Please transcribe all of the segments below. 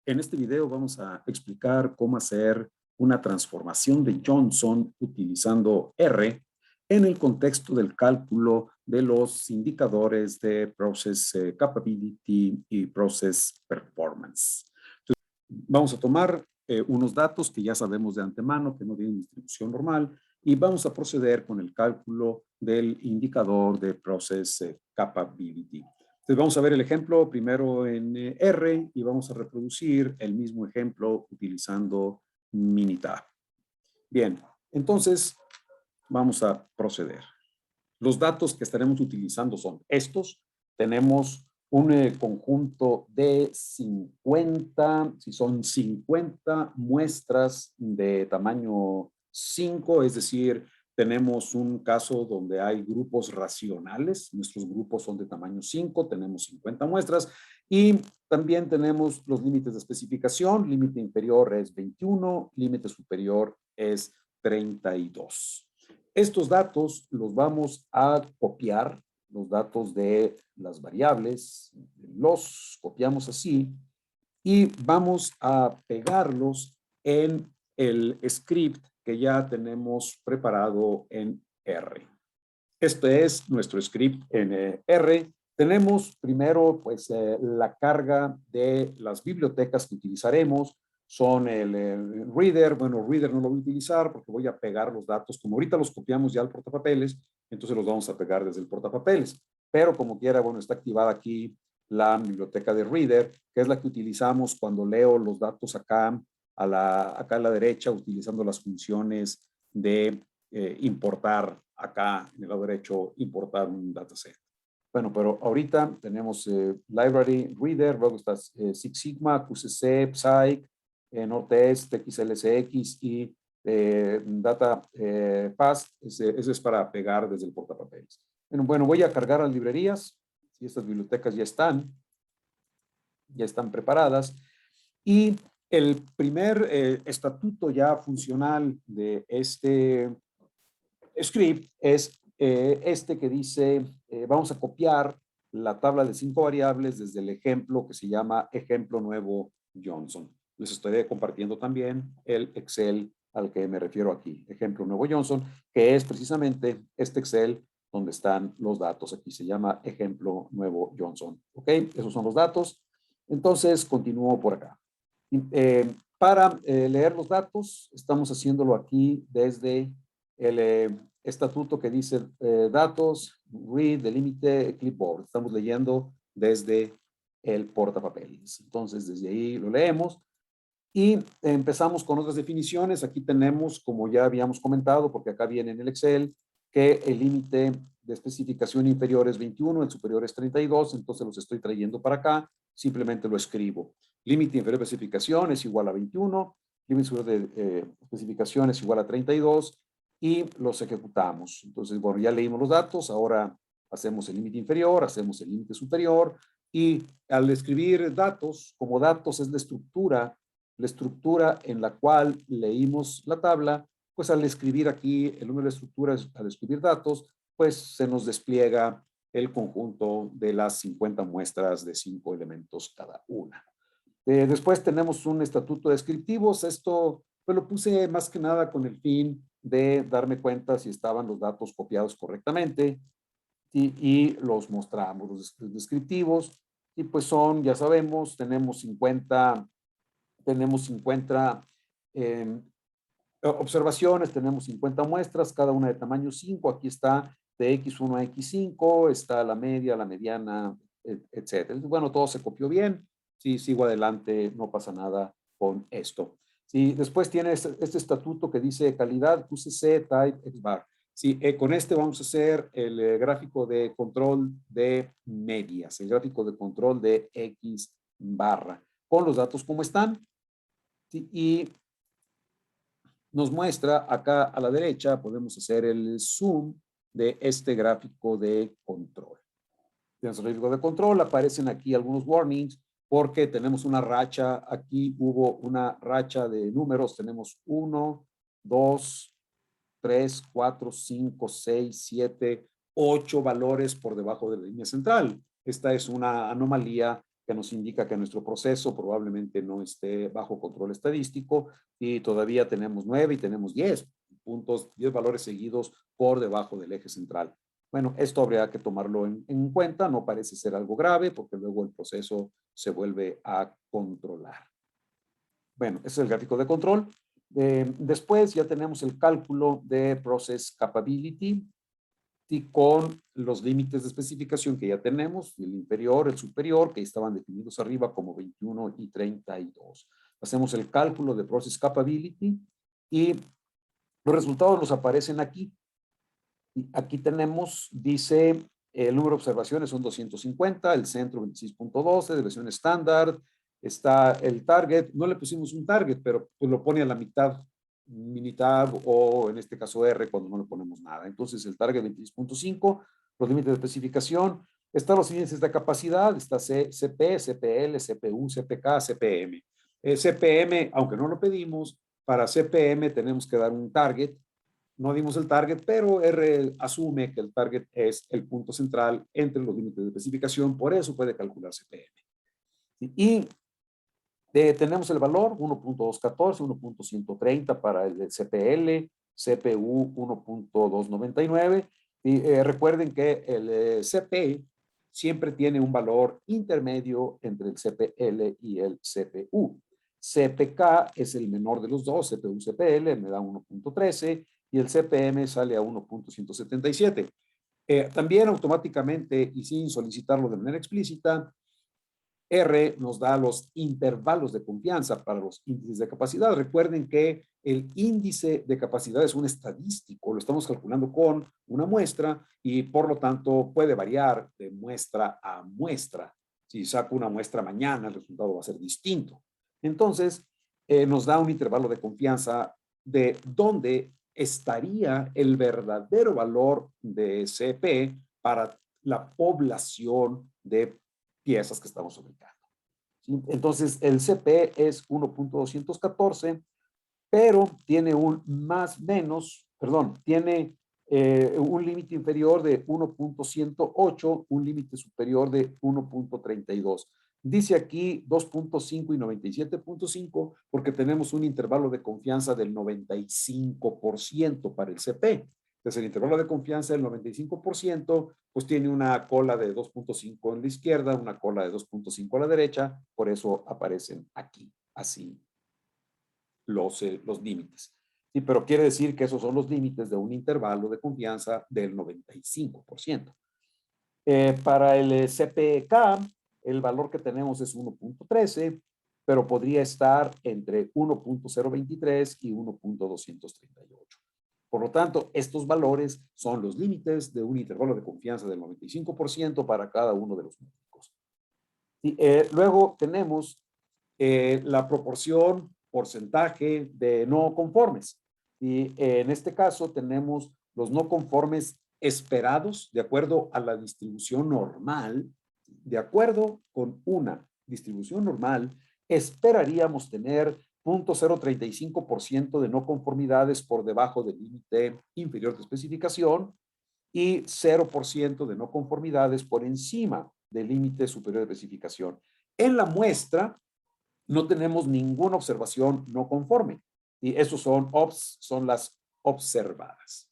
En este video vamos a explicar cómo hacer una transformación de Johnson utilizando R en el contexto del cálculo de los indicadores de Process Capability y Process Performance. Entonces, vamos a tomar unos datos que ya sabemos de antemano que no tienen distribución normal y vamos a proceder con el cálculo del indicador de Process Capability. Entonces vamos a ver el ejemplo primero en R y vamos a reproducir el mismo ejemplo utilizando Minitab. Bien, entonces vamos a proceder. Los datos que estaremos utilizando son estos. Tenemos un conjunto de 50, si son 50 muestras de tamaño 5, es decir, tenemos un caso donde hay grupos racionales, nuestros grupos son de tamaño 5, tenemos 50 muestras y también tenemos los límites de especificación, límite inferior es 21, límite superior es 32. Estos datos los vamos a copiar, los datos de las variables, los copiamos así y vamos a pegarlos en el script que ya tenemos preparado en R. Este es nuestro script en R. Tenemos primero pues la carga de las bibliotecas que utilizaremos. Son el Reader. Bueno, Reader no lo voy a utilizar porque voy a pegar los datos. Como ahorita los copiamos ya al portapapeles, entonces los vamos a pegar desde el portapapeles. Pero como quiera, bueno, está activada aquí la biblioteca de Reader, que es la que utilizamos cuando leo los datos acá a la derecha, utilizando las funciones de importar acá en el lado derecho, importar un dataset. Bueno, pero ahorita tenemos Library Reader, luego está Six Sigma, QCC, Psych, Node.js, TXLSX y Data Path. Ese es para pegar desde el portapapeles. Bueno, voy a cargar las librerías. Si estas bibliotecas ya están preparadas. Y el primer estatuto ya funcional de este script es este que dice, vamos a copiar la tabla de 5 variables desde el ejemplo que se llama ejemplo nuevo Johnson. Les estoy compartiendo también el Excel al que me refiero aquí, ejemplo nuevo Johnson, que es precisamente este Excel donde están los datos. Aquí se llama ejemplo nuevo Johnson. ¿Ok? Esos son los datos. Entonces, continúo por acá. Para leer los datos, estamos haciéndolo aquí desde el estatuto que dice datos, read, delimite, clipboard. Estamos leyendo desde el portapapeles. Entonces, desde ahí lo leemos y empezamos con otras definiciones. Aquí tenemos, como ya habíamos comentado, porque acá viene en el Excel, que el límite de especificación inferior es 21, el superior es 32, entonces los estoy trayendo para acá, simplemente lo escribo. Límite inferior de especificación es igual a 21, límite superior de especificación es igual a 32 y los ejecutamos. Entonces, bueno, ya leímos los datos, ahora hacemos el límite inferior, hacemos el límite superior y al escribir datos, como datos es la estructura en la cual leímos la tabla, pues al escribir aquí el número de estructuras, al escribir datos, pues se nos despliega el conjunto de las 50 muestras de 5 elementos cada una. Después tenemos un estatuto de descriptivos. Esto pues lo puse más que nada con el fin de darme cuenta si estaban los datos copiados correctamente y los mostramos, los descriptivos. Y pues son, ya sabemos, tenemos 50 observaciones, tenemos 50 muestras, cada una de tamaño 5. Aquí está de X1 a X5, está la media, la mediana, etc. Bueno, todo se copió bien. Si sigo adelante, no pasa nada con esto. Sí, después tiene este estatuto que dice calidad QCC type XBAR. Sí, con este vamos a hacer el gráfico de control de medias, el gráfico de control de X barra, con los datos como están. ¿Sí? Y nos muestra acá a la derecha, podemos hacer el zoom de este gráfico de control. En el gráfico de control aparecen aquí algunos warnings porque tenemos una racha, aquí hubo una racha de números, tenemos 1, 2, 3, 4, 5, 6, 7, 8 valores por debajo de la línea central. Esta es una anomalía que que nos indica que nuestro proceso probablemente no esté bajo control estadístico y todavía tenemos 9 y tenemos 10 puntos, 10 valores seguidos por debajo del eje central. Bueno, esto habría que tomarlo en cuenta, no parece ser algo grave porque luego el proceso se vuelve a controlar. Bueno, ese es el gráfico de control. Después ya tenemos el cálculo de Process Capability y con los límites de especificación que ya tenemos, el inferior, el superior, que estaban definidos arriba como 21 y 32. Hacemos el cálculo de Process Capability y los resultados nos aparecen aquí. Y aquí tenemos, dice, el número de observaciones son 250, el centro 26.12, de versión estándar, está el target, no le pusimos un target, pero pues lo pone a la mitad, minitab o en este caso R cuando no le ponemos nada. Entonces el target 26.5, los límites de especificación, están los índices de capacidad, está CP, CPL, CPU, CPK, CPM. CPM, aunque no lo pedimos, para CPM tenemos que dar un target. No dimos el target, pero R asume que el target es el punto central entre los límites de especificación, por eso puede calcular CPM. Y tenemos el valor 1.214, 1.130 para el CPL, CPU 1.299. Y recuerden que el CP siempre tiene un valor intermedio entre el CPL y el CPU. CPK es el menor de los dos, CPU-CPL me da 1.13 y el CPM sale a 1.177. También automáticamente y sin solicitarlo de manera explícita, R nos da los intervalos de confianza para los índices de capacidad. Recuerden que el índice de capacidad es un estadístico, lo estamos calculando con una muestra y por lo tanto puede variar de muestra a muestra. Si saco una muestra mañana, el resultado va a ser distinto. Entonces, nos da un intervalo de confianza de dónde estaría el verdadero valor de CP para la población de piezas que estamos ubicando. ¿Sí? Entonces, el CP es 1.214, pero tiene un más menos, perdón, tiene un límite inferior de 1.108, un límite superior de 1.32. Dice aquí 2.5 y 97.5 porque tenemos un intervalo de confianza del 95% para el CP. Entonces, el intervalo de confianza del 95%, pues tiene una cola de 2.5 en la izquierda, una cola de 2.5 a la derecha, por eso aparecen aquí, así, los límites. Sí, pero quiere decir que esos son los límites de un intervalo de confianza del 95%. Para el CPK, el valor que tenemos es 1.13, pero podría estar entre 1.023 y 1.238. Por lo tanto, estos valores son los límites de un intervalo de confianza del 95% para cada uno de los múltiplos. Y, luego tenemos la proporción, porcentaje de no conformes. Y en este caso tenemos los no conformes esperados de acuerdo a la distribución normal. De acuerdo con una distribución normal, esperaríamos tener 0.035% de no conformidades por debajo del límite inferior de especificación y 0% de no conformidades por encima del límite superior de especificación. En la muestra no tenemos ninguna observación no conforme y esos son las observadas.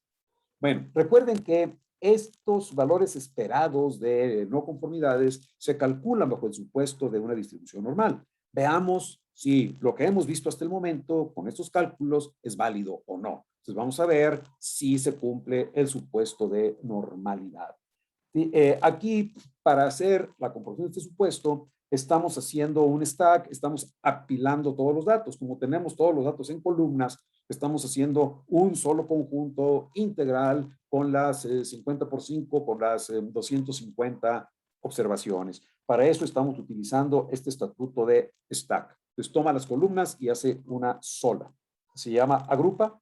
Bueno, recuerden que estos valores esperados de no conformidades se calculan bajo el supuesto de una distribución normal. Veamos si lo que hemos visto hasta el momento con estos cálculos es válido o no. Entonces vamos a ver si se cumple el supuesto de normalidad. Aquí, para hacer la comprobación de este supuesto, estamos haciendo un stack, estamos apilando todos los datos. Como tenemos todos los datos en columnas, estamos haciendo un solo conjunto integral con las 50 por 5, con las 250 observaciones. Para eso estamos utilizando este estatuto de stack. Entonces toma las columnas y hace una sola. Se llama agrupa.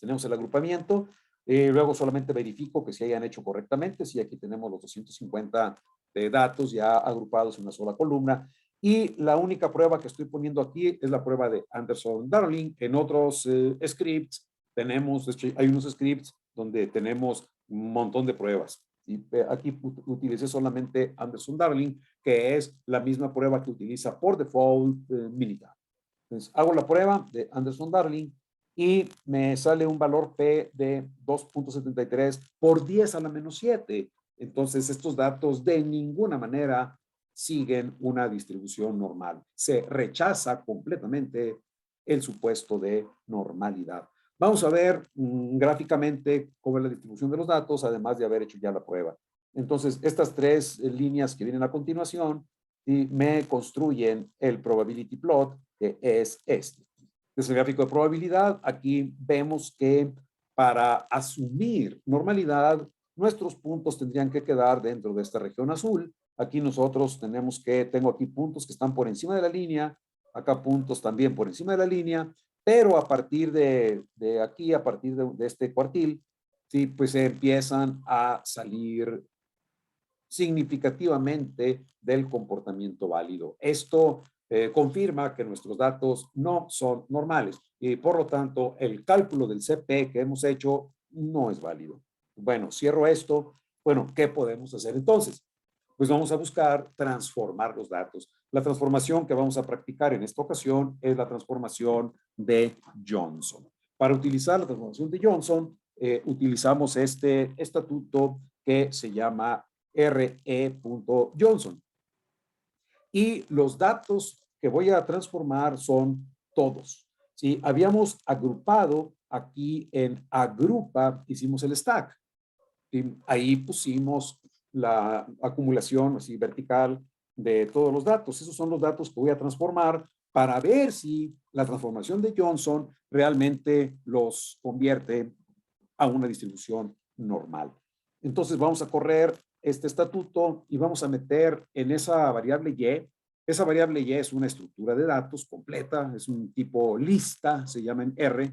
Tenemos el agrupamiento. Luego solamente verifico que se hayan hecho correctamente. Si aquí tenemos los 250 de datos ya agrupados en una sola columna. Y la única prueba que estoy poniendo aquí es la prueba de Anderson-Darling. En otros scripts tenemos, hay unos scripts donde tenemos un montón de pruebas. ¿sí? Aquí utilicé solamente Anderson-Darling, que es la misma prueba que utiliza por default Minitab. Entonces, hago la prueba de Anderson-Darling y me sale un valor P de 2.73 por 10 a la menos 7. Entonces, estos datos de ninguna manera siguen una distribución normal. Se rechaza completamente el supuesto de normalidad. Vamos a ver gráficamente cómo es la distribución de los datos, además de haber hecho ya la prueba. Entonces, estas tres líneas que vienen a continuación me construyen el probability plot, que es este. Es el gráfico de probabilidad. Aquí vemos que para asumir normalidad, nuestros puntos tendrían que quedar dentro de esta región azul. Aquí nosotros tengo aquí puntos que están por encima de la línea, acá puntos también por encima de la línea, pero a partir de aquí, a partir de este cuartil, sí, pues se empiezan a salir significativamente del comportamiento válido. Esto confirma que nuestros datos no son normales y por lo tanto el cálculo del CP que hemos hecho no es válido. Bueno, cierro esto. Bueno, ¿qué podemos hacer entonces? Pues vamos a buscar transformar los datos. La transformación que vamos a practicar en esta ocasión es la transformación de Johnson. Para utilizar la transformación de Johnson, utilizamos este estatuto que se llama RE.Johnson. Y los datos que voy a transformar son todos. ¿Sí? Habíamos agrupado aquí en agrupa, hicimos el stack. Y ahí pusimos la acumulación así vertical de todos los datos. Esos son los datos que voy a transformar para ver si la transformación de Johnson realmente los convierte a una distribución normal. Entonces vamos a correr este estatuto y vamos a meter en esa variable Y. Esa variable Y es una estructura de datos completa, es un tipo lista, se llama en R,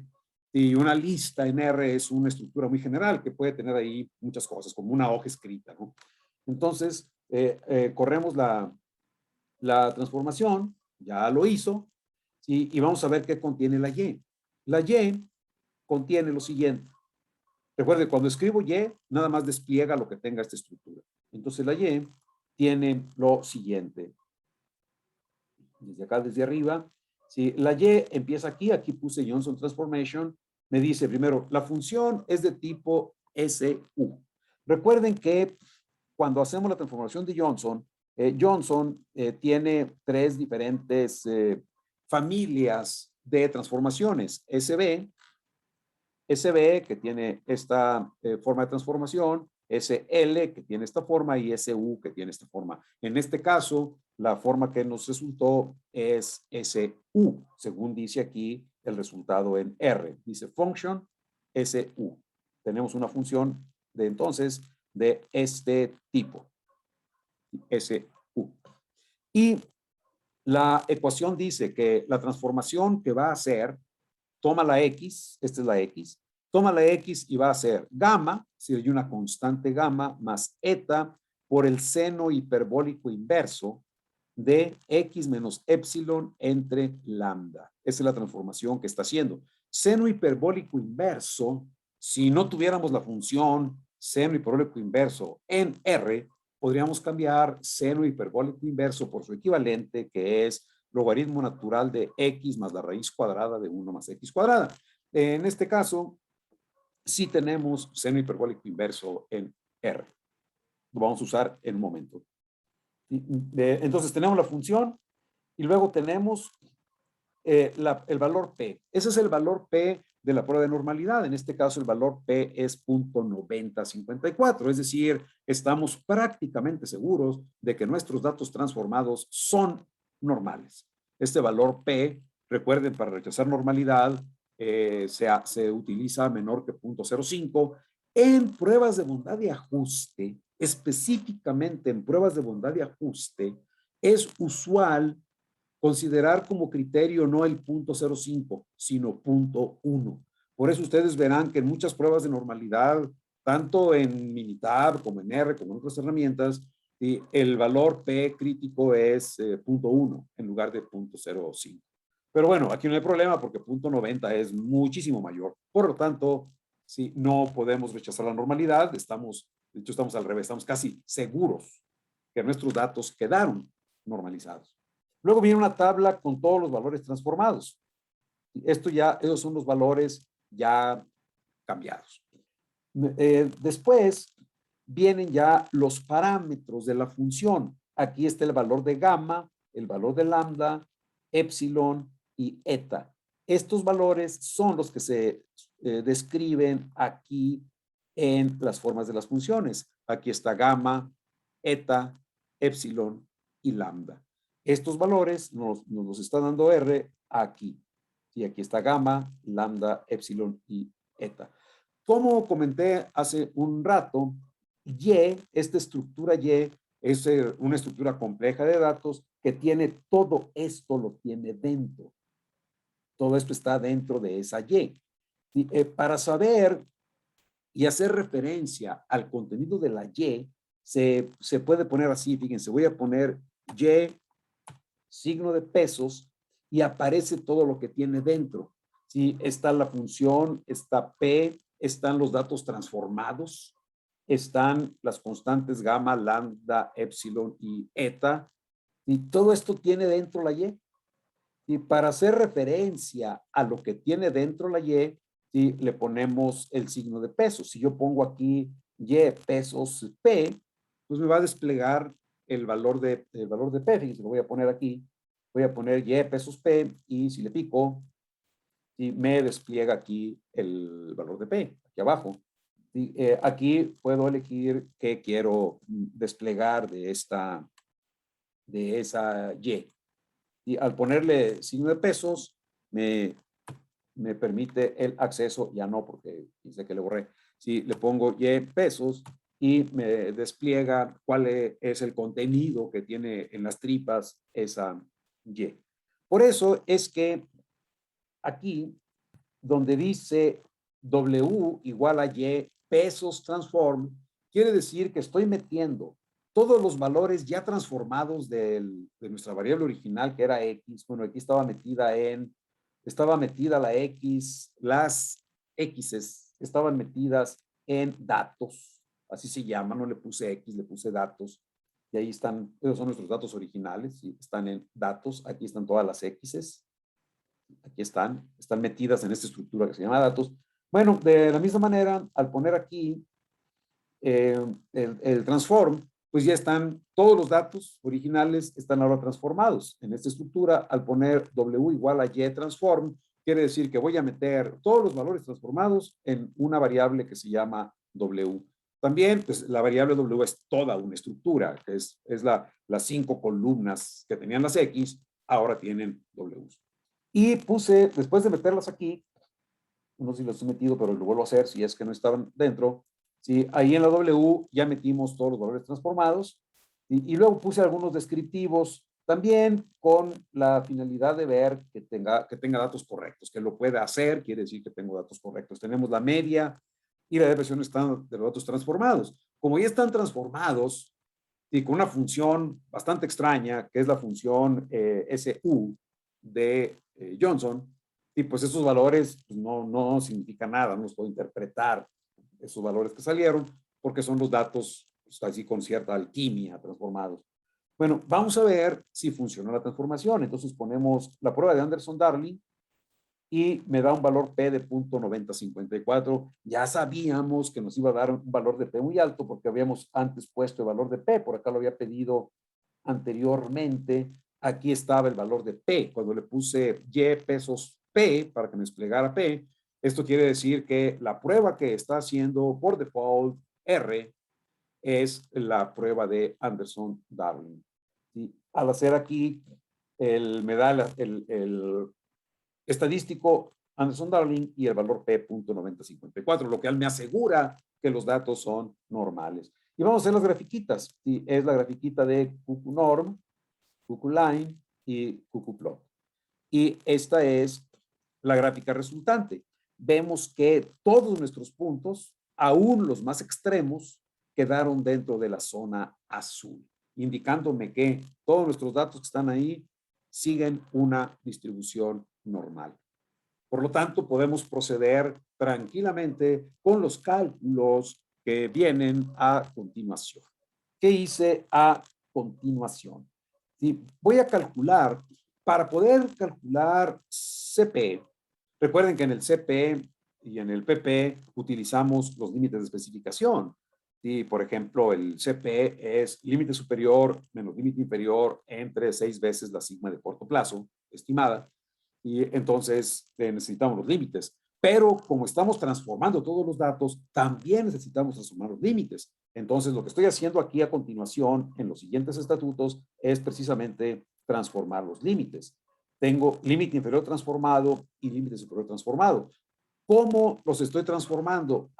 y una lista en R es una estructura muy general que puede tener ahí muchas cosas, como una hoja escrita, ¿no? Entonces, corremos la transformación, ya lo hizo, ¿sí? Y vamos a ver qué contiene la Y. La Y contiene lo siguiente. Recuerde, cuando escribo Y, nada más despliega lo que tenga esta estructura. Entonces la Y tiene lo siguiente. Desde acá, desde arriba, si la Y empieza aquí puse Johnson Transformation, me dice primero, la función es de tipo SU. Recuerden que cuando hacemos la transformación de Johnson, Johnson tiene tres diferentes familias de transformaciones. SB, que tiene esta forma de transformación, SL, que tiene esta forma, y SU, que tiene esta forma. En este caso, la forma que nos resultó es SU, según dice aquí el resultado en R. Dice function SU. Tenemos una función de entonces de este tipo, SU. Y la ecuación dice que la transformación que va a hacer toma la X, esta es la X, toma la X y va a ser gamma, si hay una constante gamma, más eta por el seno hiperbólico inverso de X menos epsilon entre lambda. Esa es la transformación que está haciendo. Seno hiperbólico inverso, si no tuviéramos la función seno hiperbólico inverso en R, podríamos cambiar seno hiperbólico inverso por su equivalente, que es logaritmo natural de x más la raíz cuadrada de 1 más x cuadrada. En este caso, sí tenemos seno hiperbólico inverso en R. Lo vamos a usar en un momento. Entonces tenemos la función y luego tenemos el valor P. Ese es el valor P de la prueba de normalidad. En este caso, el valor P es 0.9054. Es decir, estamos prácticamente seguros de que nuestros datos transformados son normales. Este valor P, recuerden, para rechazar normalidad, se utiliza menor que 0.05. En pruebas de bondad y ajuste, específicamente en pruebas de bondad y ajuste, es usual considerar como criterio no el 0.05, sino 0.1. Por eso ustedes verán que en muchas pruebas de normalidad, tanto en Minitab como en R, como en otras herramientas, el valor P crítico es 0.1 en lugar de 0.05. Pero bueno, aquí no hay problema porque 0.90 es muchísimo mayor. Por lo tanto, si no podemos rechazar la normalidad, estamos De hecho, estamos al revés, estamos casi seguros que nuestros datos quedaron normalizados. Luego viene una tabla con todos los valores transformados. Esos son los valores ya cambiados. Después vienen ya los parámetros de la función. Aquí está el valor de gamma, el valor de lambda, epsilon y eta. Estos valores son los que se describen aquí en las formas de las funciones. Aquí está gamma, eta, epsilon y lambda. Estos valores nos los está dando R aquí. Y aquí está gamma, lambda, epsilon y eta. Como comenté hace un rato, esta estructura Y es una estructura compleja de datos que tiene todo esto, lo tiene dentro. Todo esto está dentro de esa Y. Para saber y hacer referencia al contenido de la Y, se puede poner así, fíjense, voy a poner Y, signo de pesos, y aparece todo lo que tiene dentro. ¿Sí? Está la función, está P, están los datos transformados, están las constantes gamma, lambda, epsilon y eta, y todo esto tiene dentro la Y. Y para hacer referencia a lo que tiene dentro la Y, ¿sí? Le ponemos el signo de pesos. Si yo pongo aquí Y pesos P, pues me va a desplegar el valor de P. Fíjense, lo voy a poner aquí. Voy a poner Y pesos P y si le pico, ¿sí? Me despliega aquí el valor de P, aquí abajo. ¿Sí? Aquí puedo elegir qué quiero desplegar de esa Y. Y al ponerle signo de pesos, me permite el acceso, ya no, porque dice que le borré. Si le pongo Y pesos y me despliega cuál es el contenido que tiene en las tripas esa Y. Por eso es que aquí, donde dice W igual a Y pesos transform, quiere decir que estoy metiendo todos los valores ya transformados de nuestra variable original, que era X. Bueno, aquí estaba metida la X, las X's estaban metidas en datos, así se llama, no le puse X, le puse datos, y ahí están, esos son nuestros datos originales, ¿sí? Están en datos, aquí están todas las X's, aquí están metidas en esta estructura que se llama datos. Bueno, de la misma manera, al poner aquí el transform, pues ya están todos los datos originales, están ahora transformados en esta estructura. Al poner W igual a Y transform, quiere decir que voy a meter todos los valores transformados en una variable que se llama W. También, pues la variable W es toda una estructura, que es las 5 columnas que tenían las X, ahora tienen W. Y puse, después de meterlas aquí, no sé si las he metido, pero lo vuelvo a hacer si es que no estaban dentro. ¿Sí? Ahí en la W ya metimos todos los valores transformados. Y luego puse algunos descriptivos también con la finalidad de ver que tenga datos correctos, que lo pueda hacer, quiere decir que tengo datos correctos. Tenemos la media y la desviación estándar de los datos transformados. Como ya están transformados y con una función bastante extraña, que es la función SU de Johnson, y pues esos valores pues no significan nada, no los puedo interpretar, esos valores que salieron, porque son los datos pues, así con cierta alquimia transformados. Bueno, vamos a ver si funcionó la transformación. Entonces ponemos la prueba de Anderson-Darling y me da un valor P de 0.9054. Ya sabíamos que nos iba a dar un valor de P muy alto porque habíamos antes puesto el valor de P, por acá lo había pedido anteriormente. Aquí estaba el valor de P. Cuando le puse Y pesos P para que me desplegara P, esto quiere decir que la prueba que está haciendo por default R es la prueba de Anderson-Darling. ¿Sí? Al hacer aquí, me da el estadístico Anderson-Darling y el valor P.9054, lo que me asegura que los datos son normales. Y vamos a hacer las grafiquitas. ¿Sí? Es la grafiquita de QQNorm, QQLine y QQPlot. Y esta es la gráfica resultante. Vemos que todos nuestros puntos, aún los más extremos, quedaron dentro de la zona azul, indicándome que todos nuestros datos que están ahí siguen una distribución normal. Por lo tanto, podemos proceder tranquilamente con los cálculos que vienen a continuación. ¿Qué hice a continuación? ¿Sí? Voy a calcular, para poder calcular CP, recuerden que en el CP y en el PP utilizamos los límites de especificación. ¿Sí? Por ejemplo, el CP es límite superior menos límite inferior entre 6 veces la sigma de corto plazo estimada. Y entonces necesitamos los límites. Pero como estamos transformando todos los datos, también necesitamos transformar los límites. Entonces, lo que estoy haciendo aquí a continuación en los siguientes estatutos es precisamente transformar los límites. Tengo límite inferior transformado y límite superior transformado. ¿Cómo los estoy transformando?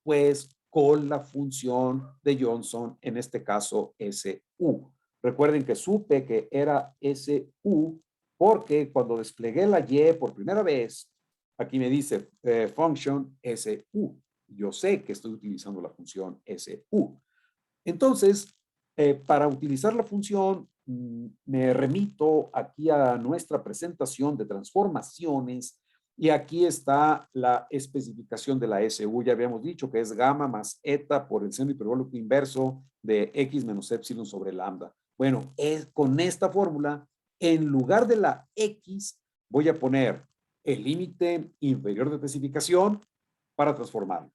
Pues con la función de Johnson, en este caso SU. Recuerden que supe que era SU porque cuando desplegué la Y por primera vez, aquí me dice function SU. Yo sé que estoy utilizando la función SU. Entonces, para utilizar la función, me remito aquí a nuestra presentación de transformaciones y aquí está la especificación de la SU. Ya habíamos dicho que es gamma más eta por el seno hiperbólico inverso de x menos epsilon sobre lambda. Bueno, con esta fórmula, en lugar de la x, voy a poner el límite inferior de especificación para transformarlo.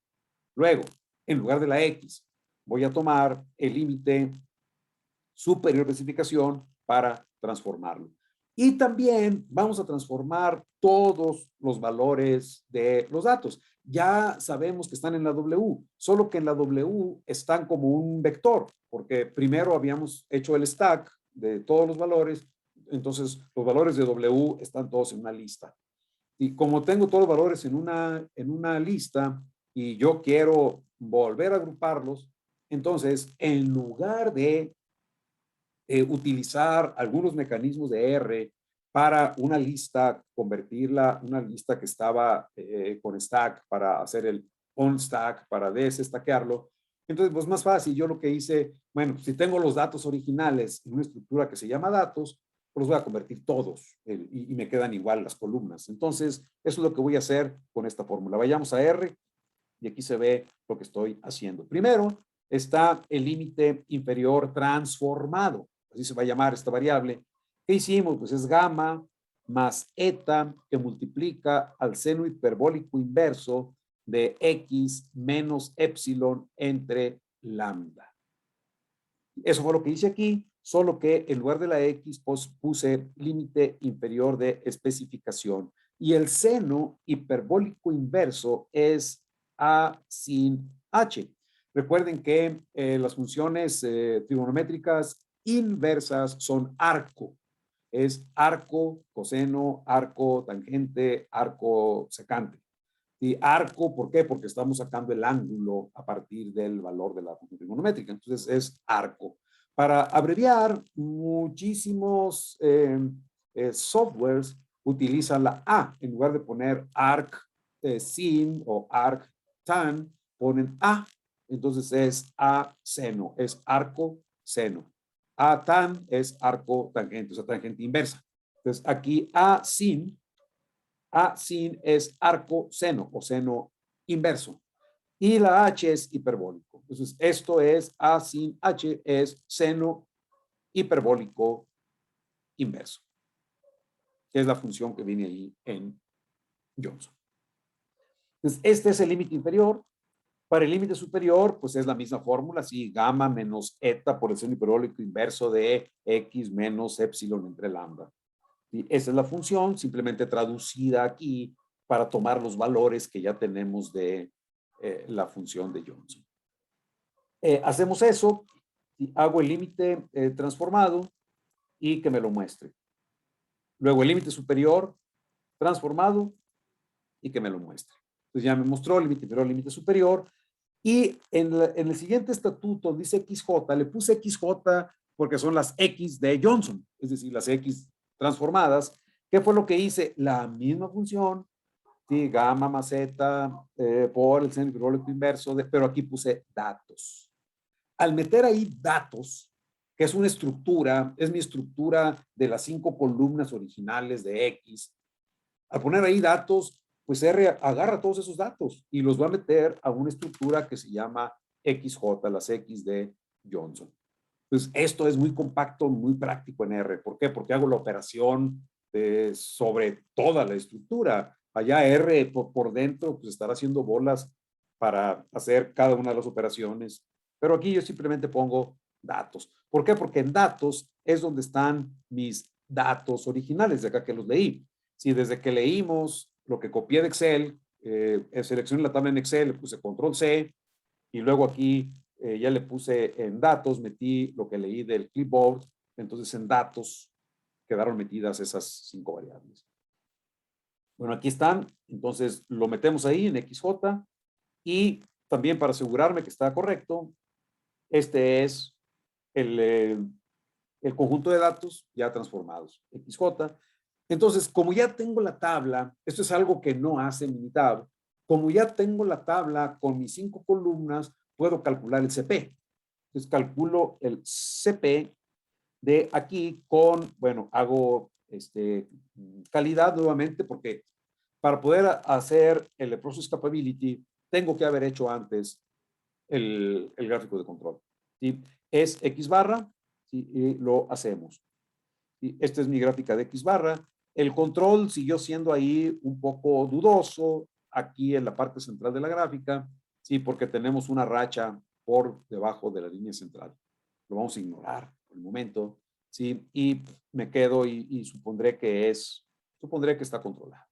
Luego, en lugar de la x, voy a tomar el límite superior de especificación para transformarlo. Y también vamos a transformar todos los valores de los datos. Ya sabemos que están en la W, solo que en la W están como un vector, porque primero habíamos hecho el stack de todos los valores, entonces los valores de W están todos en una lista. Y como tengo todos los valores en una lista y yo quiero volver a agruparlos, entonces en lugar de utilizar algunos mecanismos de R para una lista, convertirla una lista que estaba con stack para hacer el on stack, para desestackearlo. Entonces, pues más fácil, yo lo que hice, bueno, si tengo los datos originales en una estructura que se llama datos, pues los voy a convertir todos y me quedan igual las columnas. Entonces, eso es lo que voy a hacer con esta fórmula. Vayamos a R y aquí se ve lo que estoy haciendo. Primero está el límite inferior transformado, así se va a llamar esta variable. ¿Qué hicimos? Pues es gamma más eta que multiplica al seno hiperbólico inverso de x menos epsilon entre lambda. Eso fue lo que hice aquí, solo que en lugar de la x pues puse límite inferior de especificación. Y el seno hiperbólico inverso es a sin h. Recuerden que las funciones trigonométricas inversas son arco. Es arco, coseno, arco, tangente, arco, secante. Y arco, ¿por qué? Porque estamos sacando el ángulo a partir del valor de la función trigonométrica. Entonces es arco. Para abreviar, muchísimos softwares utilizan la A. En lugar de poner arc sin o arc tan, ponen A. Entonces es A seno, es arco seno. A tan es arco tangente, o sea, tangente inversa. Entonces aquí A sin es arco seno o seno inverso. Y la H es hiperbólico. Entonces, esto es A sin H, es seno hiperbólico inverso, que es la función que viene ahí en Johnson. Entonces, este es el límite inferior. Para el límite superior, pues es la misma fórmula, sí, gamma menos eta por el seno hiperbólico inverso de x menos epsilon entre lambda. Y esa es la función, simplemente traducida aquí para tomar los valores que ya tenemos de la función de Johnson. Hacemos eso, y hago el límite transformado y que me lo muestre. Luego el límite superior transformado y que me lo muestre. Entonces ya me mostró el límite inferior, límite superior. Y en el siguiente estatuto dice XJ, le puse XJ porque son las X de Johnson, es decir, las X transformadas. ¿Qué fue lo que hice? La misma función, ¿sí? Gamma más zeta por el seno hiperbólico inverso, pero aquí puse datos. Al meter ahí datos, que es una estructura, es mi estructura de las 5 columnas originales de X, al poner ahí datos, pues R agarra todos esos datos y los va a meter a una estructura que se llama XJ, las X de Johnson. Entonces, esto es muy compacto, muy práctico en R. ¿Por qué? Porque hago la operación sobre toda la estructura. Allá R por dentro pues estará haciendo bolas para hacer cada una de las operaciones. Pero aquí yo simplemente pongo datos. ¿Por qué? Porque en datos es donde están mis datos originales, de acá que los leí. Si desde que leímos lo que copié de Excel, seleccioné la tabla en Excel, le puse control C y luego aquí ya le puse en datos, metí lo que leí del clipboard, entonces en datos quedaron metidas esas 5 variables. Bueno, aquí están, entonces lo metemos ahí en XJ y también para asegurarme que está correcto, este es el conjunto de datos ya transformados, XJ. Entonces, como ya tengo la tabla, esto es algo que no hace Minitab, como ya tengo la tabla con mis 5 columnas, puedo calcular el CP. Entonces, calculo el CP de aquí con, bueno, hago calidad nuevamente porque para poder hacer el process capability, tengo que haber hecho antes el gráfico de control. ¿Sí? Es X barra, ¿sí? Y lo hacemos. ¿Sí? Esta es mi gráfica de X barra. El control siguió siendo ahí un poco dudoso, aquí en la parte central de la gráfica, ¿sí? Porque tenemos una racha por debajo de la línea central. Lo vamos a ignorar por el momento, ¿sí? Y me quedo y supondré que está controlado.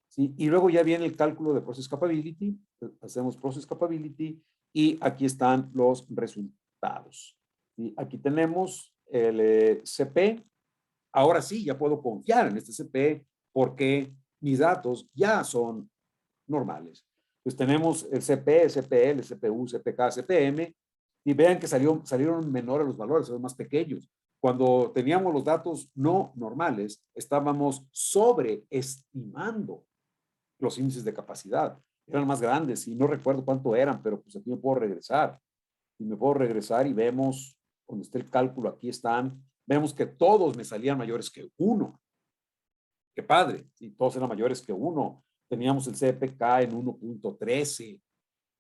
¿Sí? Y luego ya viene el cálculo de process capability, hacemos process capability y aquí están los resultados. ¿Sí? Aquí tenemos el CP. Ahora sí, ya puedo confiar en este CP porque mis datos ya son normales. Pues tenemos el CP, CPL, CPU, CPK, CPM y vean que salieron menores los valores, son más pequeños. Cuando teníamos los datos no normales, estábamos sobreestimando los índices de capacidad. Eran más grandes y no recuerdo cuánto eran, pero pues aquí me puedo regresar. Y me puedo regresar y vemos, donde está el cálculo, aquí están, vemos que todos me salían mayores que 1. Qué padre, y todos eran mayores que 1. Teníamos el CPK en 1.13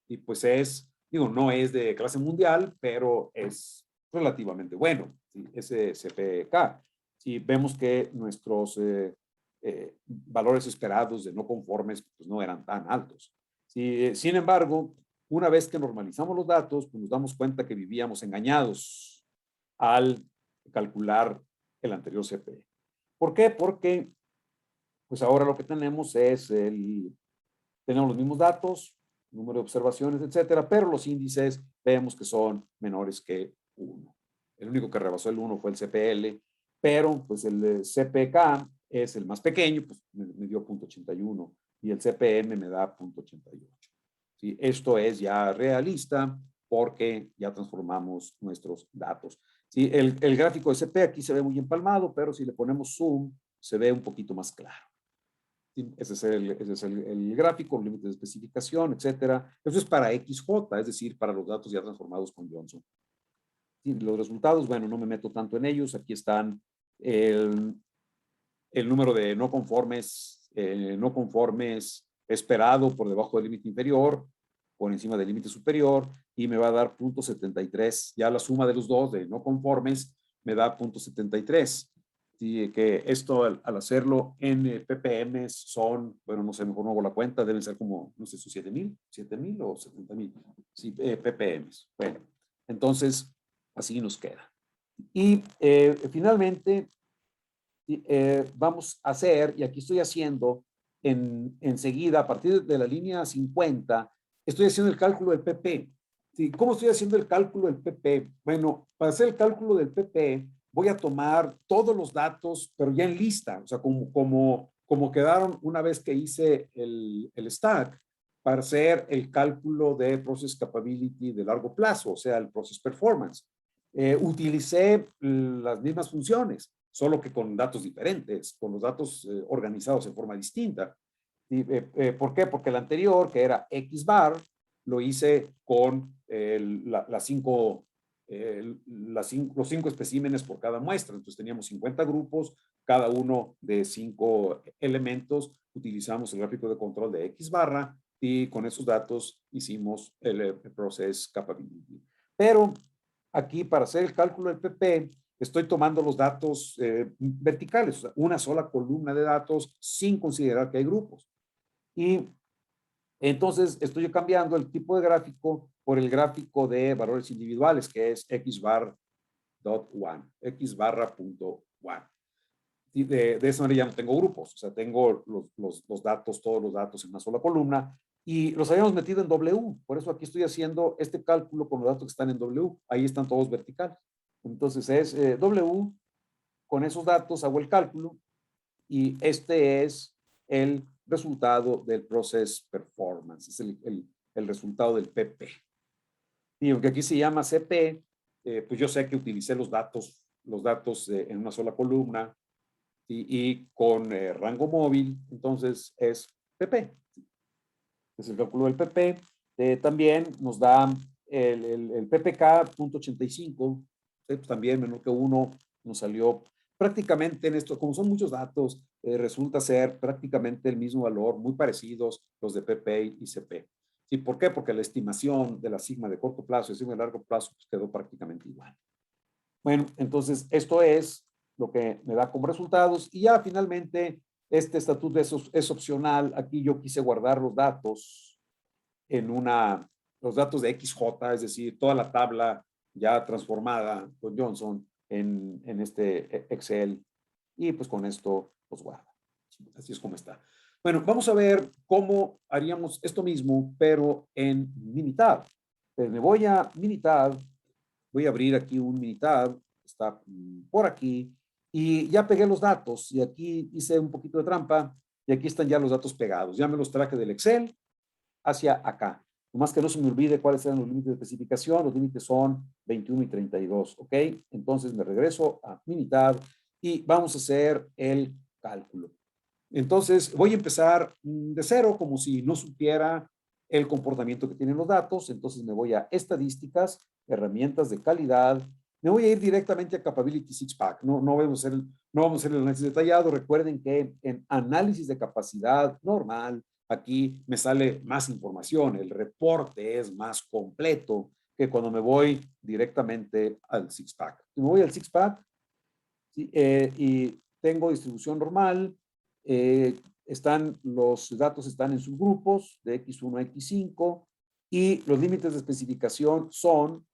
y pues digo, no es de clase mundial, pero es relativamente bueno, ¿sí? Ese CPK. Si vemos que nuestros valores esperados de no conformes pues no eran tan altos. ¿Sí? Sin embargo, una vez que normalizamos los datos, pues nos damos cuenta que vivíamos engañados al calcular el anterior CP. ¿Por qué? Porque pues ahora lo que tenemos es tenemos los mismos datos, número de observaciones, etcétera, pero los índices vemos que son menores que 1. El único que rebasó el 1 fue el CPL, pero pues el CPK es el más pequeño, pues me dio 0.81 y el CPM me da 0.88. ¿Sí? Esto es ya realista porque ya transformamos nuestros datos. ¿Sí? El gráfico de CP aquí se ve muy empalmado, pero si le ponemos zoom, se ve un poquito más claro. Ese es el gráfico, los límites de especificación, etcétera. Eso es para XJ, es decir, para los datos ya transformados con Johnson. Y los resultados, bueno, no me meto tanto en ellos. Aquí están el número de no conformes esperado por debajo del límite inferior, por encima del límite superior, y me va a dar 0.73. Ya la suma de los dos de no conformes me da 0.73. Sí, que esto al hacerlo en ppm son, bueno, no sé, mejor no hago la cuenta, deben ser como, no sé, 7,000 o 70,000, sí, ppm. Bueno, entonces, así nos queda. Y finalmente, vamos a hacer, y aquí estoy haciendo enseguida, a partir de la línea 50, estoy haciendo el cálculo del PP. ¿Sí? ¿Cómo estoy haciendo el cálculo del PP? Bueno, para hacer el cálculo del PP, voy a tomar todos los datos, pero ya en lista, o sea, como quedaron una vez que hice el stack, para hacer el cálculo de process capability de largo plazo, o sea, el process performance. Utilicé las mismas funciones, solo que con datos diferentes, con los datos organizados en forma distinta. ¿Por qué? Porque el anterior, que era X bar, lo hice con los 5 especímenes por cada muestra. Entonces teníamos 50 grupos, cada uno de 5 elementos. Utilizamos el gráfico de control de X barra y con esos datos hicimos el process capability. Pero aquí para hacer el cálculo del PP, estoy tomando los datos verticales, o sea, una sola columna de datos sin considerar que hay grupos. Y entonces estoy cambiando el tipo de gráfico por el gráfico de valores individuales, que es xbar.1, xbarra.1. Y de esa manera ya no tengo grupos, o sea, tengo los datos, todos los datos en una sola columna, y los habíamos metido en W. Por eso aquí estoy haciendo este cálculo con los datos que están en W. Ahí están todos verticales. Entonces es W, con esos datos hago el cálculo, y este es el resultado del process performance, es el resultado del PP. Y aunque aquí se llama CP, pues yo sé que utilicé los datos en una sola columna y con rango móvil, entonces es PP. Es el cálculo del PP. También nos da el PPK.85, pues también menor que 1, nos salió prácticamente en esto, como son muchos datos, resulta ser prácticamente el mismo valor, muy parecidos los de PP y CP. ¿Sí? ¿Por qué? Porque la estimación de la sigma de corto plazo y sigma de largo plazo pues quedó prácticamente igual. Bueno, entonces esto es lo que me da como resultados, y ya finalmente este estatuto es opcional. Aquí yo quise guardar los datos los datos de XJ, es decir, toda la tabla ya transformada con Johnson en este Excel, y pues con esto los guarda. Así es como está. Bueno, vamos a ver cómo haríamos esto mismo, pero en Minitab. Pues me voy a Minitab, voy a abrir aquí un Minitab, está por aquí, y ya pegué los datos, y aquí hice un poquito de trampa, y aquí están ya los datos pegados. Ya me los traje del Excel hacia acá. Nomás que no se me olvide cuáles eran los límites de especificación. Los límites son 21 y 32, ¿ok? Entonces me regreso a Minitab y vamos a hacer el cálculo. Entonces voy a empezar de cero, como si no supiera el comportamiento que tienen los datos. Entonces me voy a estadísticas, herramientas de calidad. Me voy a ir directamente a Capability Six-Pack. No vamos a hacer el análisis detallado. Recuerden que en análisis de capacidad normal, aquí me sale más información. El reporte es más completo que cuando me voy directamente al Six-Pack. Me voy al Six-Pack, ¿sí? Y tengo distribución normal. Los datos están en subgrupos de X1 a X5, y los límites de especificación son,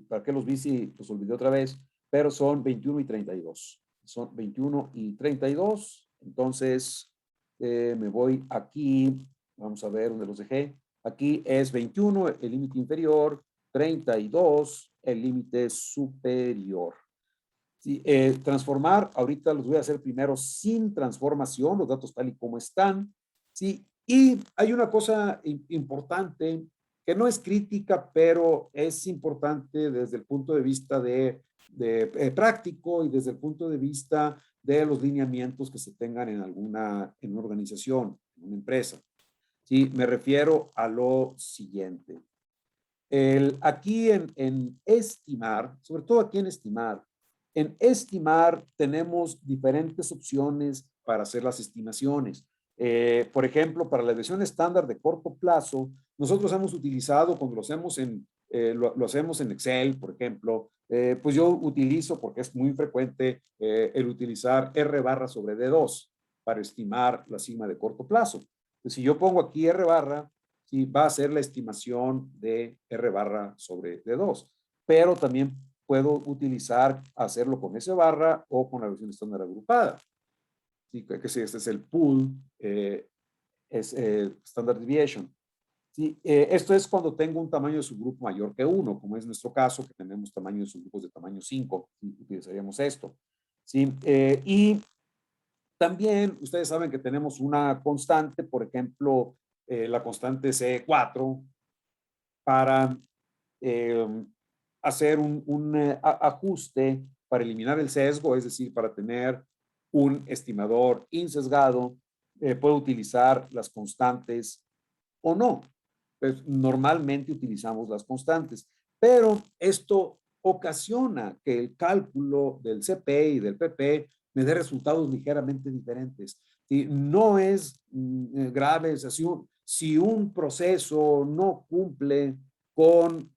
¿para qué los vi si los olvidé otra vez? Pero son 21 y 32. Son 21 y 32. Entonces, me voy aquí, vamos a ver dónde los dejé. Aquí es 21 el límite inferior, 32 el límite superior. Sí, transformar, ahorita los voy a hacer primero sin transformación, los datos tal y como están. Sí, y hay una cosa importante que no es crítica, pero es importante desde el punto de vista de práctico, y desde el punto de vista de los lineamientos que se tengan en una organización, en una empresa. Sí, me refiero a lo siguiente. Aquí en estimar, sobre todo aquí en estimar tenemos diferentes opciones para hacer las estimaciones. Por ejemplo, para la versión estándar de corto plazo, nosotros hemos utilizado, cuando lo hacemos en Excel, por ejemplo, pues yo utilizo, porque es muy frecuente, el utilizar R barra sobre D2 para estimar la sigma de corto plazo. Entonces, si yo pongo aquí R barra, sí, va a ser la estimación de R barra sobre D2, pero también puedo hacerlo con S barra o con la versión estándar agrupada. Sí, que este es el pool, standard deviation. Sí, esto es cuando tengo un tamaño de subgrupo mayor que 1, como es nuestro caso, que tenemos tamaño de subgrupos de tamaño 5, utilizaríamos esto. Sí, y también ustedes saben que tenemos una constante, por ejemplo, la constante C4, para hacer un ajuste para eliminar el sesgo, es decir, para tener un estimador insesgado. Puedo utilizar las constantes o no. Pues normalmente utilizamos las constantes, pero esto ocasiona que el cálculo del CP y del PP me dé resultados ligeramente diferentes. ¿Sí? No es grave, es así, si un proceso no cumple con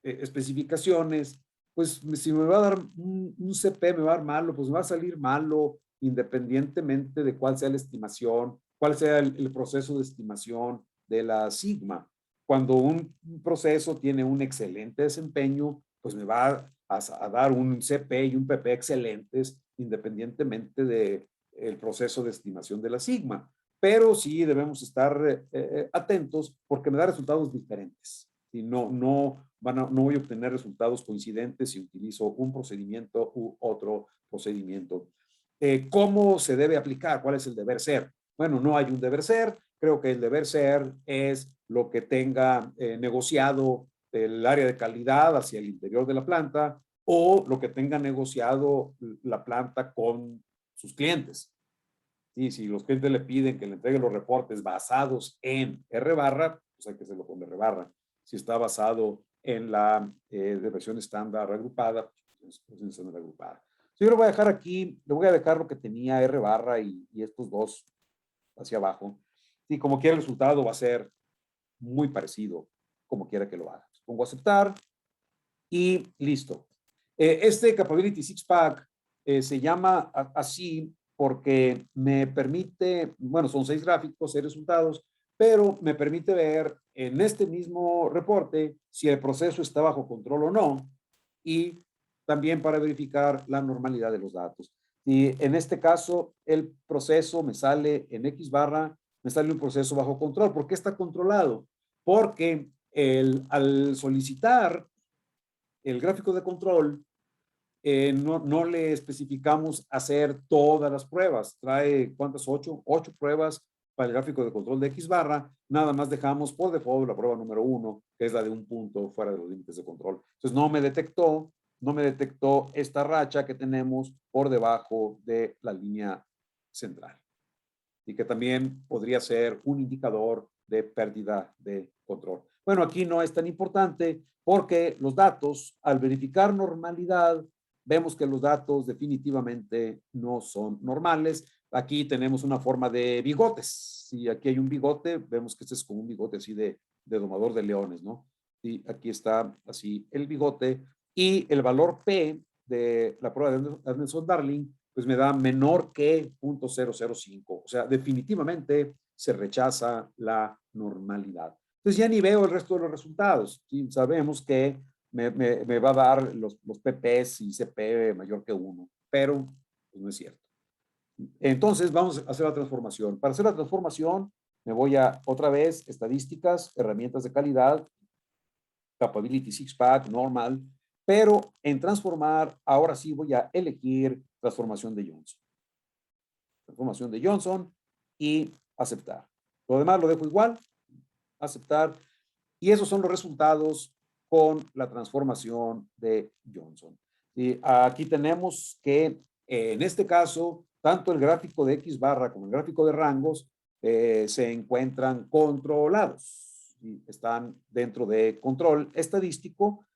especificaciones, pues si me va a dar un CP, me va a dar malo, pues me va a salir malo independientemente de cuál sea la estimación, cuál sea el proceso de estimación de la sigma. Cuando un proceso tiene un excelente desempeño, pues me va a dar un CP y un PP excelentes independientemente del proceso de estimación de la sigma. Pero sí debemos estar atentos porque me da resultados diferentes. Y no voy a obtener resultados coincidentes si utilizo un procedimiento u otro procedimiento. ¿Cómo se debe aplicar? ¿Cuál es el deber ser? Bueno, no hay un deber ser. Creo que el deber ser es lo que tenga negociado el área de calidad hacia el interior de la planta o lo que tenga negociado la planta con sus clientes. Y si los clientes le piden que le entregue los reportes basados en R barra, pues hay que hacerlo con R barra. Si está basado en la de versión estándar agrupada, pues es estándar agrupada. Yo lo voy a dejar aquí, le voy a dejar lo que tenía R barra y estos dos hacia abajo. Y como quiera el resultado va a ser muy parecido, como quiera que lo haga. Pongo aceptar y listo. Este Capability Six Pack se llama así porque me permite, bueno, son 6 gráficos, 6 resultados, pero me permite ver en este mismo reporte si el proceso está bajo control o no y también para verificar la normalidad de los datos. Y en este caso, el proceso me sale en X barra, me sale un proceso bajo control. ¿Por qué está controlado? Porque al solicitar el gráfico de control, no le especificamos hacer todas las pruebas. Trae, ¿cuántas? 8 pruebas para el gráfico de control de X barra. Nada más dejamos por default la prueba número 1, que es la de un punto fuera de los límites de control. Entonces no me detectó esta racha que tenemos por debajo de la línea central. Y que también podría ser un indicador de pérdida de control. Bueno, aquí no es tan importante porque los datos, al verificar normalidad, vemos que los datos definitivamente no son normales. Aquí tenemos una forma de bigotes. Si aquí hay un bigote, vemos que este es como un bigote así de domador de leones, ¿no? Y aquí está así el bigote y el valor P de la prueba de Anderson-Darling pues me da menor que 0.005. O sea, definitivamente se rechaza la normalidad. Entonces ya ni veo el resto de los resultados. ¿Sí? Sabemos que me va a dar los PPs y CP mayor que 1, pero pues no es cierto. Entonces vamos a hacer la transformación. Para hacer la transformación me voy a otra vez estadísticas, herramientas de calidad, Capability Six Pack, normal, pero en transformar, ahora sí voy a elegir transformación de Johnson. Transformación de Johnson y aceptar. Lo demás lo dejo igual, aceptar. Y esos son los resultados con la transformación de Johnson. Y aquí tenemos que en este caso, tanto el gráfico de X barra como el gráfico de rangos se encuentran controlados y están dentro de control estadístico.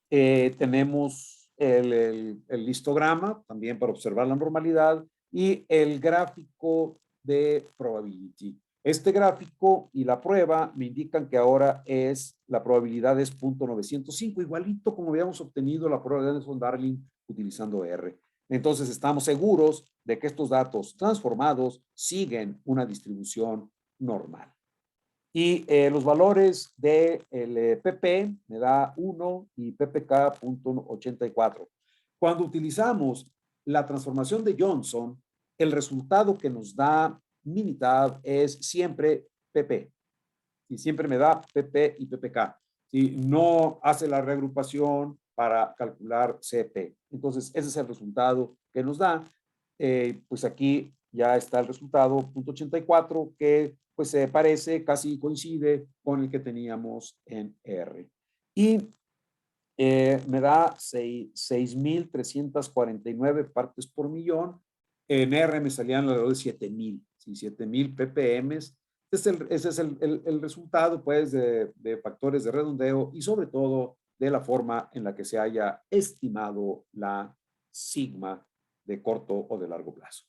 Tenemos el histograma también para observar la normalidad y el gráfico de probability. Este gráfico y la prueba me indican que ahora la probabilidad es 0.905, igualito como habíamos obtenido la prueba de Anderson-Darling utilizando R. Entonces estamos seguros de que estos datos transformados siguen una distribución normal. Y los valores del PP me da 1 y PPK 0.84. Cuando utilizamos la transformación de Johnson, el resultado que nos da Minitab es siempre PP. Y siempre me da PP y PPK. Y no hace la reagrupación para calcular CP. Entonces, ese es el resultado que nos da. Pues aquí ya está el resultado 0.84 que pues se parece, casi coincide con el que teníamos en R. Y me da 6.349 partes por millón. En R me salían alrededor de 7.000, ¿sí? 7.000 ppm. Ese es el resultado, pues, de factores de redondeo y sobre todo de la forma en la que se haya estimado la sigma de corto o de largo plazo.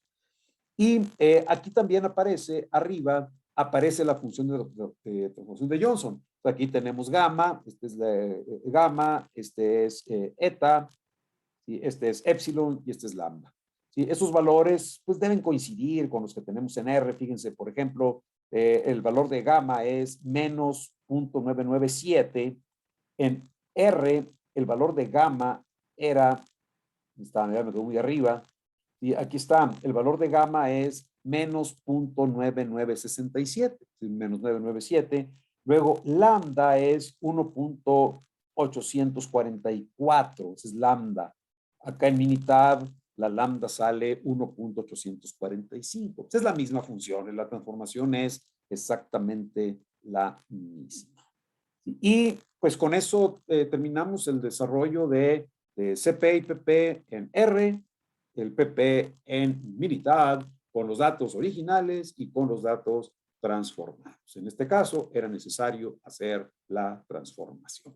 Y aquí también aparece arriba aparece la función de transformación de Johnson. Aquí tenemos gamma, este es gamma, este es eta, ¿sí? Este es epsilon y este es lambda. ¿Sí? Esos valores pues deben coincidir con los que tenemos en R. Fíjense, por ejemplo, el valor de gamma es menos 0.997. En R, el valor de gamma era, me quedo muy arriba, y aquí está, el valor de gamma es menos 0.9967, menos 997. Luego, lambda es 1.844, ese es lambda. Acá en Minitab, la lambda sale 1.845. Es la misma función, la transformación es exactamente la misma. Y pues con eso terminamos el desarrollo de CP y PP en R, el PP en Minitab, con los datos originales y con los datos transformados. En este caso, era necesario hacer la transformación.